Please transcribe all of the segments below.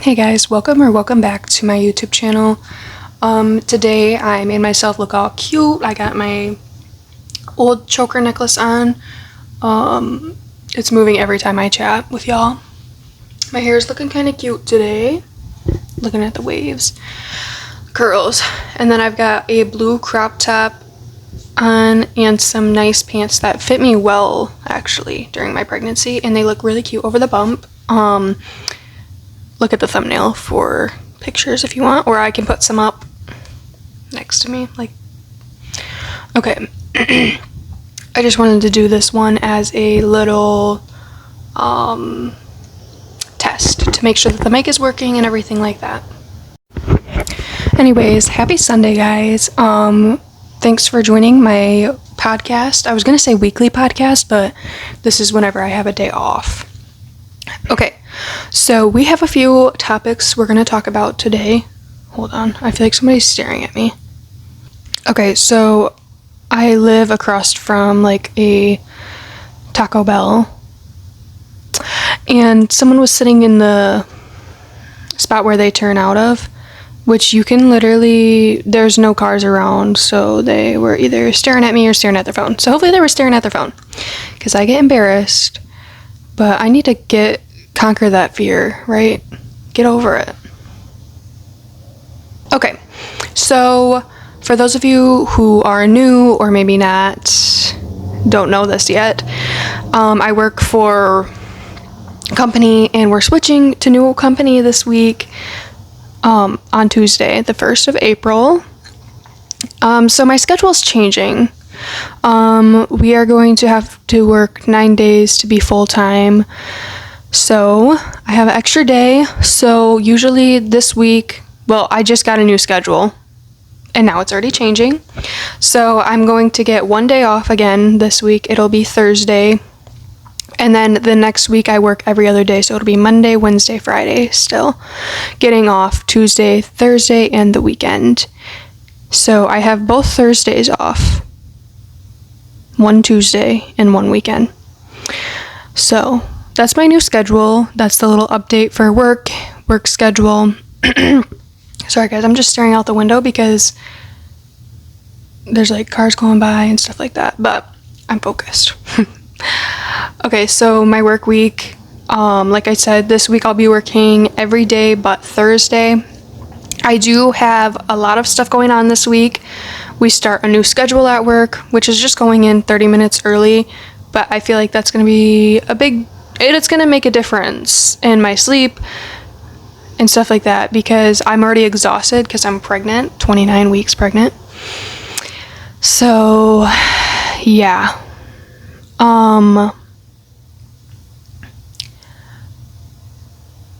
Hey guys, welcome back to my YouTube channel. Today I made myself look all cute. I got my old choker necklace on. It's moving every time I chat with y'all. My hair is looking kind of cute today. Looking at the waves. Curls. And then I've got a blue crop top on and some nice pants that fit me well actually during my pregnancy, and they look really cute over the bump. Look at the thumbnail for pictures if you want, or I can put some up next to me. Okay. I just wanted to do this one as a little test to make sure that the mic is working and everything like that. Anyways, happy Sunday, guys. Thanks for joining my podcast. I was gonna say weekly podcast, but this is whenever I have a day off. Okay, so we have a few topics we're gonna talk about today. Hold on, I feel like somebody's staring at me. Okay, so I live across from a Taco Bell, and someone was sitting in the spot where they turn out of, which you can literally, there's no cars around, so they were either staring at me or staring at their phone. So hopefully they were staring at their phone, because I get embarrassed, but I need to conquer that fear, right? Get over it. Okay, so for those of you who are new or maybe don't know this yet, I work for a company and we're switching to new company this week. On Tuesday, the 1st of April. So my schedule's changing. We are going to have to work 9 days to be full-time. So I have an extra day. So usually this week, I just got a new schedule and now it's already changing. So I'm going to get one day off again this week. It'll be Thursday. And then the next week I work every other day, so it'll be Monday, Wednesday, Friday still. Getting off Tuesday, Thursday, and the weekend. So I have both Thursdays off. One Tuesday and one weekend. So that's my new schedule. That's the little update for work schedule. Sorry guys, I'm just staring out the window because there's cars going by and stuff like that, but I'm focused. Okay, so my work week, like I said, this week I'll be working every day but Thursday. I do have a lot of stuff going on this week. We start a new schedule at work, which is just going in 30 minutes early, but I feel like that's going to be it's going to make a difference in my sleep and stuff like that, because I'm already exhausted because I'm pregnant, 29 weeks pregnant. So, yeah.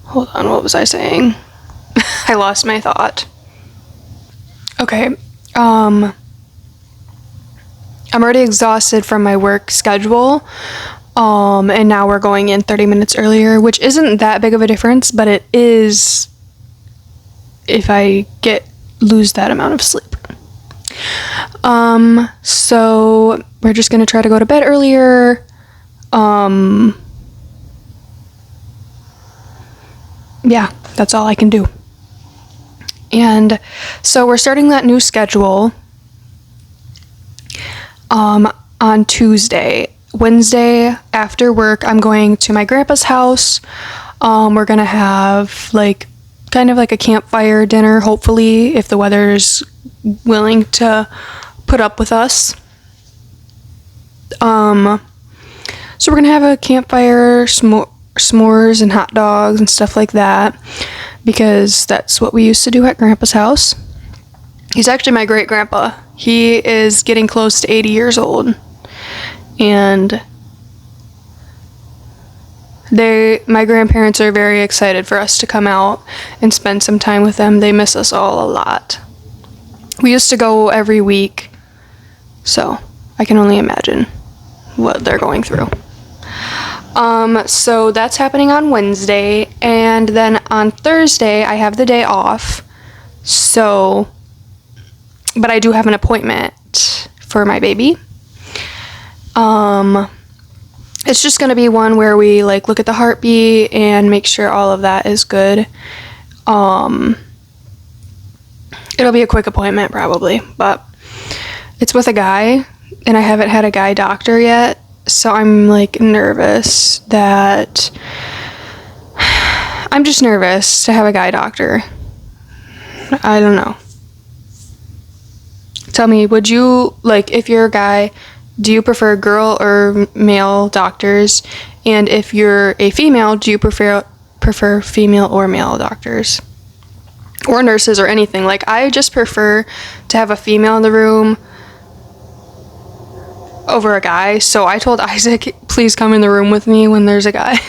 Hold on, what was I saying? I lost my thought. Okay, I'm already exhausted from my work schedule, and now we're going in 30 minutes earlier, which isn't that big of a difference, but it is if I lose that amount of sleep. So we're just gonna try to go to bed earlier. Yeah, that's all I can do. And so we're starting that new schedule on Tuesday. Wednesday after work, I'm going to my grandpa's house. We're gonna have kind of a campfire dinner, hopefully, if the weather's willing to put up with us. So we're gonna have a campfire, s'mores and hot dogs and stuff like that, because that's what we used to do at Grandpa's house. He's actually my great grandpa. He is getting close to 80 years old, and my grandparents are very excited for us to come out and spend some time with them. They miss us all a lot. We used to go every week, so I can only imagine what they're going through. So that's happening on Wednesday, and then on Thursday I have the day off, but I do have an appointment for my baby. It's just gonna be one where we look at the heartbeat and make sure all of that is good, It'll be a quick appointment probably, but it's with a guy, and I haven't had a guy doctor yet, so I'm like nervous that I'm just nervous to have a guy doctor. I don't know. Tell me, would you, like, if you're a guy, do you prefer girl or male doctors? And if you're a female, do you prefer female or male doctors? Or nurses or anything. Like, I just prefer to have a female in the room over a guy. So I told Isaac, please come in the room with me when there's a guy.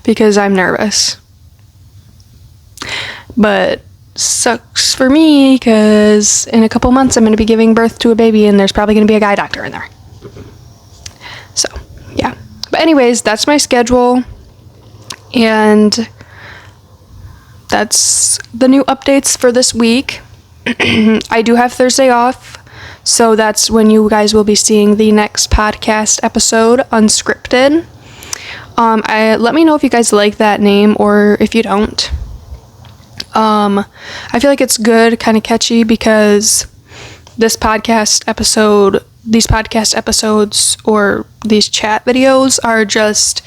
Because I'm nervous. But sucks for me because in a couple months I'm going to be giving birth to a baby and there's probably going to be a guy doctor in there. So, yeah. But anyways, that's my schedule. And that's the new updates for this week. I do have Thursday off, so that's when you guys will be seeing the next podcast episode, Unscripted. Let me know if you guys like that name or if you don't. I feel like it's good, kind of catchy, because these podcast episodes or these chat videos are just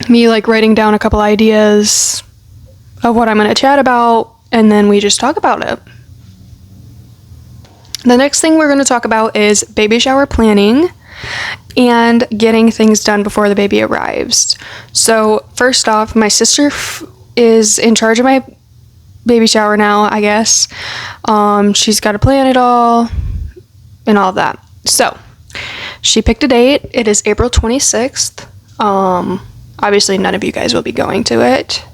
me like writing down a couple ideas of what I'm going to chat about, and then we just talk about it. The next thing we're going to talk about is baby shower planning and getting things done before the baby arrives. So first off, my sister is in charge of my baby shower now, I guess. She's got to plan it all and all of that. So she picked a date. It is April 26th. Obviously, none of you guys will be going to it.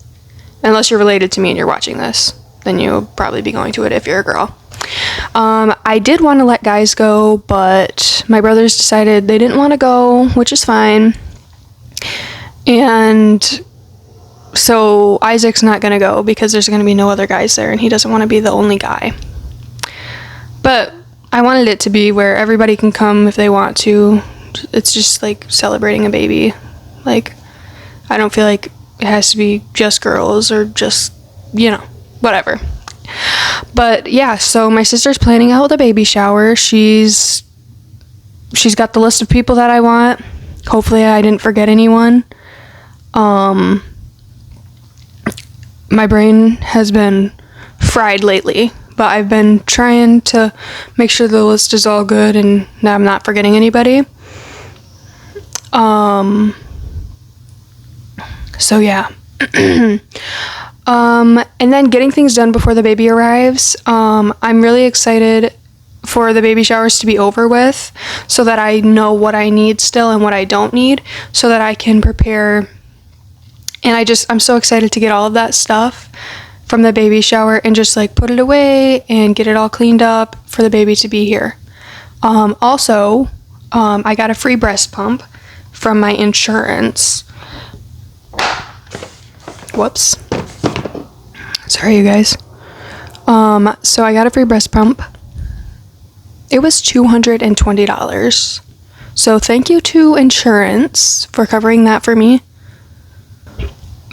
Unless you're related to me and you're watching this. Then you'll probably be going to it if you're a girl. I did want to let guys go, but my brothers decided they didn't want to go, which is fine. And so Isaac's not going to go because there's going to be no other guys there, and he doesn't want to be the only guy. But I wanted it to be where everybody can come if they want to. It's just like celebrating a baby. Like, I don't feel like it has to be just girls or just, whatever. But yeah, so my sister's planning out the baby shower. She's got the list of people that I want. Hopefully I didn't forget anyone. My brain has been fried lately, but I've been trying to make sure the list is all good and that I'm not forgetting anybody. So yeah. And then getting things done before the baby arrives. I'm really excited for the baby showers to be over with so that I know what I need still and what I don't need so that I can prepare. And I'm so excited to get all of that stuff from the baby shower and just like put it away and get it all cleaned up for the baby to be here. Also, I got a free breast pump from my insurance. Whoops. Sorry, you guys. So I got a free breast pump. It was $220. So thank you to insurance for covering that for me.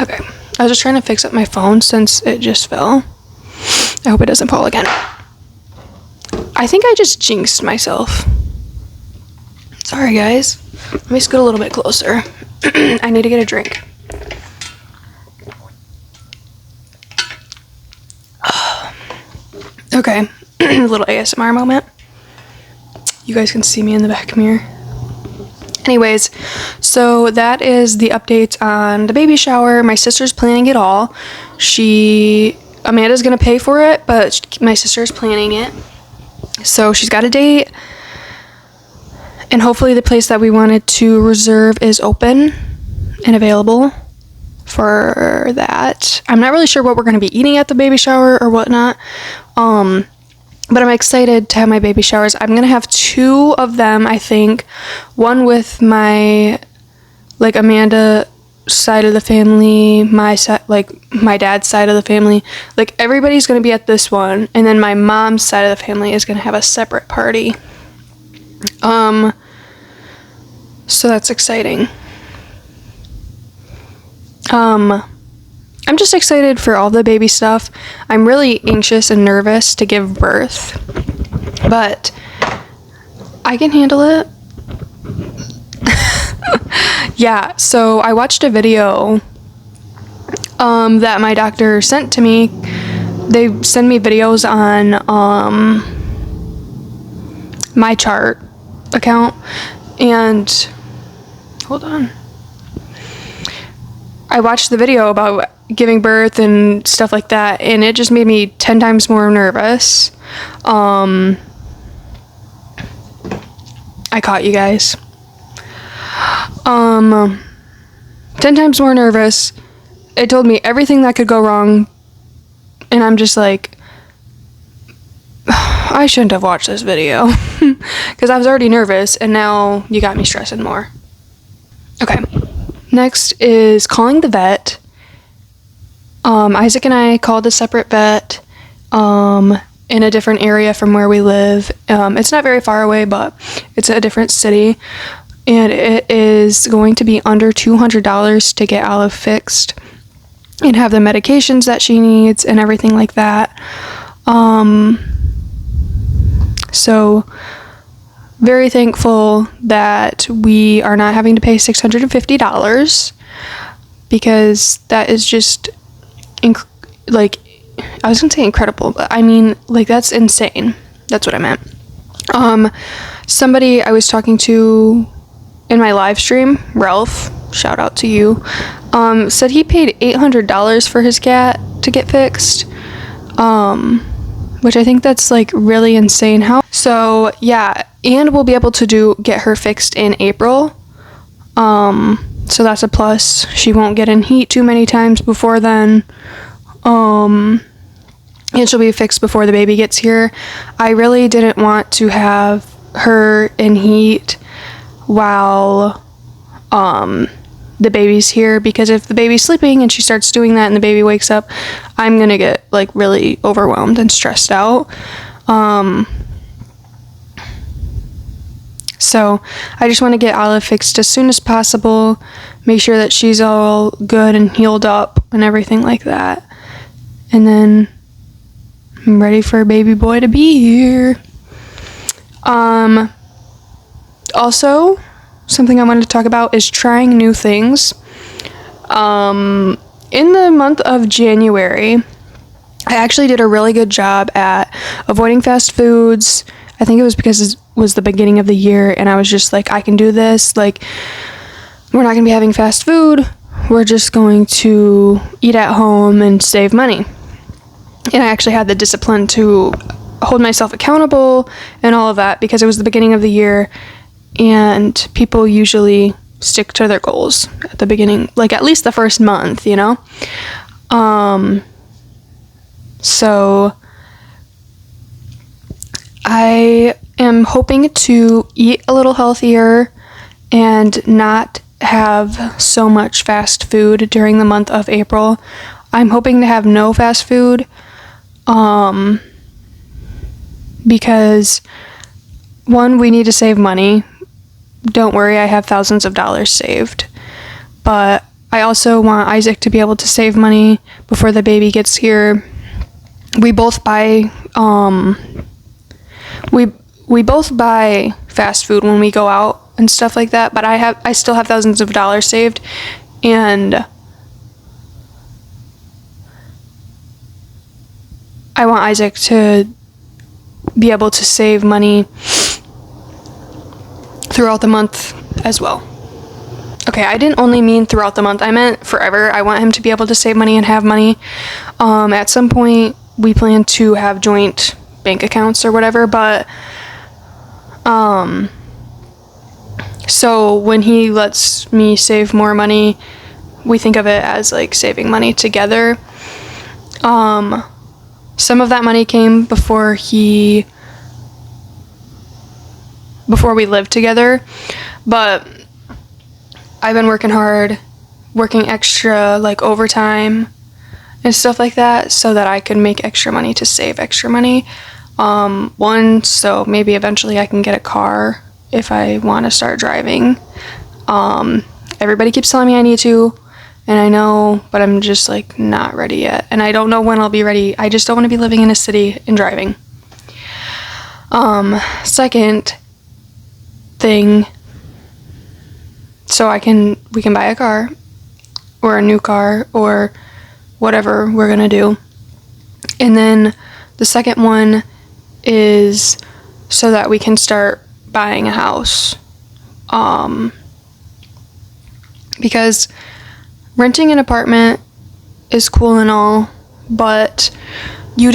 Okay. I was just trying to fix up my phone since it just fell. I hope it doesn't fall again. I think I just jinxed myself. Sorry, guys. Let me scoot a little bit closer. I need to get a drink. Okay, a little ASMR moment. You guys can see me in the back mirror. Anyways, so that is the updates on the baby shower. My sister's planning it all. Amanda's gonna pay for it, but my sister's planning it. So she's got a date, and hopefully the place that we wanted to reserve is open and available for that. I'm not really sure what we're going to be eating at the baby shower or whatnot, but I'm excited to have my baby showers. I'm going to have 2 of them, I think. One with my, like, Amanda side of the family, my dad's side of the family. Like, everybody's going to be at this one, and then my mom's side of the family is going to have a separate party. So that's exciting. I'm just excited for all the baby stuff. I'm really anxious and nervous to give birth, but I can handle it. Yeah, so I watched a video that my doctor sent to me. They send me videos on my chart account, and hold on. I watched the video about giving birth and stuff like that, and it just made me 10 times more nervous. I caught you guys. 10 times more nervous. It told me everything that could go wrong, and I'm just like, I shouldn't have watched this video because I was already nervous, and now you got me stressing more. Okay, next is calling the vet. Isaac and I called a separate vet in a different area from where we live. It's not very far away, but it's a different city, and it is going to be under $200 to get Olive fixed and have the medications that she needs and everything like that. So very thankful that we are not having to pay $650, because that is just like, I was gonna say incredible, but I mean, like, that's insane. That's what I meant. Somebody I was talking to in my live stream, Ralph, shout out to you, said he paid $800 for his cat to get fixed, which I think that's like really insane. So yeah, and we'll be able to get her fixed in April, so that's a plus. She won't get in heat too many times before then, and she'll be fixed before the baby gets here. I really didn't want to have her in heat while the baby's here, because if the baby's sleeping and she starts doing that and the baby wakes up, I'm gonna get like really overwhelmed and stressed out. So I just want to get Olive fixed as soon as possible, make sure that she's all good and healed up and everything like that, and then I'm ready for baby boy to be here. Also, something I wanted to talk about is trying new things. In the month of January, I actually did a really good job at avoiding fast foods. I think it was because it was the beginning of the year, and I was just like, I can do this. Like, we're not going to be having fast food. We're just going to eat at home and save money. And I actually had the discipline to hold myself accountable and all of that, because it was the beginning of the year, and people usually stick to their goals at the beginning, like at least the first month, you know? So I am hoping to eat a little healthier and not have so much fast food during the month of April. I'm hoping to have no fast food, because one, we need to save money. Don't worry, I have thousands of dollars saved, but I also want Isaac to be able to save money before the baby gets here. We both buy we both buy fast food when we go out and stuff like that, but I still have thousands of dollars saved, and I want Isaac to be able to save money throughout the month as well. Okay, I didn't only mean throughout the month, I meant forever. I want him to be able to save money and have money. At some point, we plan to have joint bank accounts or whatever, but so when he lets me save more money, we think of it as like saving money together. Some of that money came before we lived together, but I've been working hard, working extra, like overtime and stuff like that, so that I could make extra money to save extra money. So maybe eventually I can get a car if I want to start driving. Everybody keeps telling me I need to, And I know, but I'm just like not ready yet. And I don't know when I'll be ready. I just don't want to be living in a city and driving. Second thing, so we can buy a car or a new car or whatever we're gonna do. And then the second one is so that we can start buying a house. Because renting an apartment is cool and all, but you're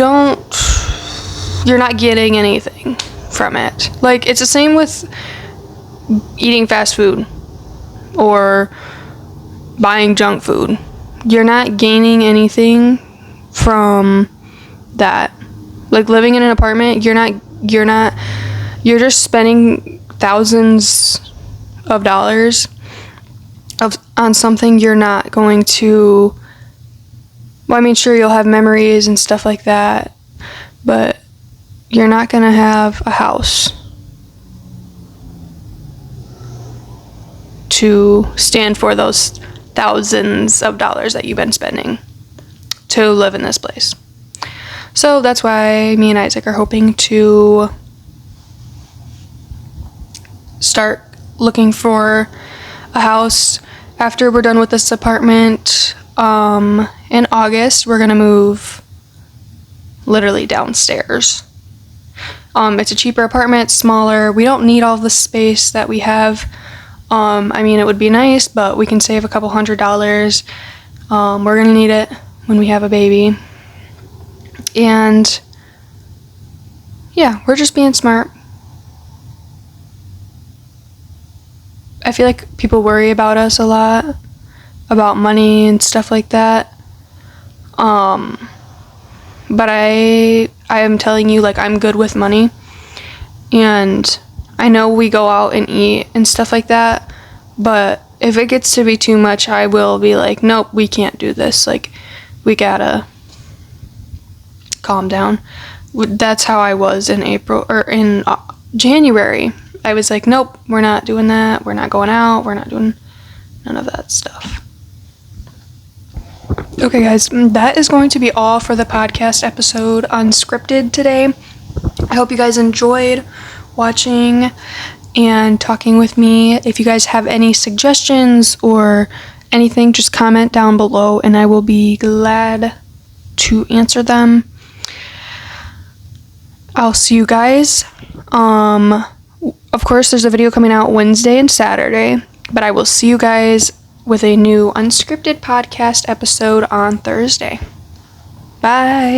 not getting anything from it. Like, it's the same with eating fast food or buying junk food. You're not gaining anything from that. Like, living in an apartment, you're just spending thousands of dollars on something you're not going to, well, I mean, sure, you'll have memories and stuff like that, but you're not going to have a house to stand for those thousands of dollars that you've been spending to live in this place. So that's why me and Isaac are hoping to start looking for a house after we're done with this apartment. In August, we're gonna move literally downstairs. It's a cheaper apartment, smaller. We don't need all the space that we have. I mean, it would be nice, but we can save a couple $100. We're gonna need it when we have a baby. And yeah, we're just being smart. I feel like people worry about us a lot, about money and stuff like that. But I am telling you, like, I'm good with money. And I know we go out and eat and stuff like that, but if it gets to be too much, I will be like, nope, we can't do this. Like, we gotta calm down. That's how I was in January. I was like, nope, we're not doing that. We're not going out. We're not doing none of that stuff. Okay, guys, that is going to be all for the podcast episode Unscripted today. I hope you guys enjoyed watching and talking with me. If you guys have any suggestions or anything, just comment down below and I will be glad to answer them. I'll see you guys. Of course, there's a video coming out Wednesday and Saturday, but I will see you guys with a new unscripted podcast episode on Thursday. Bye.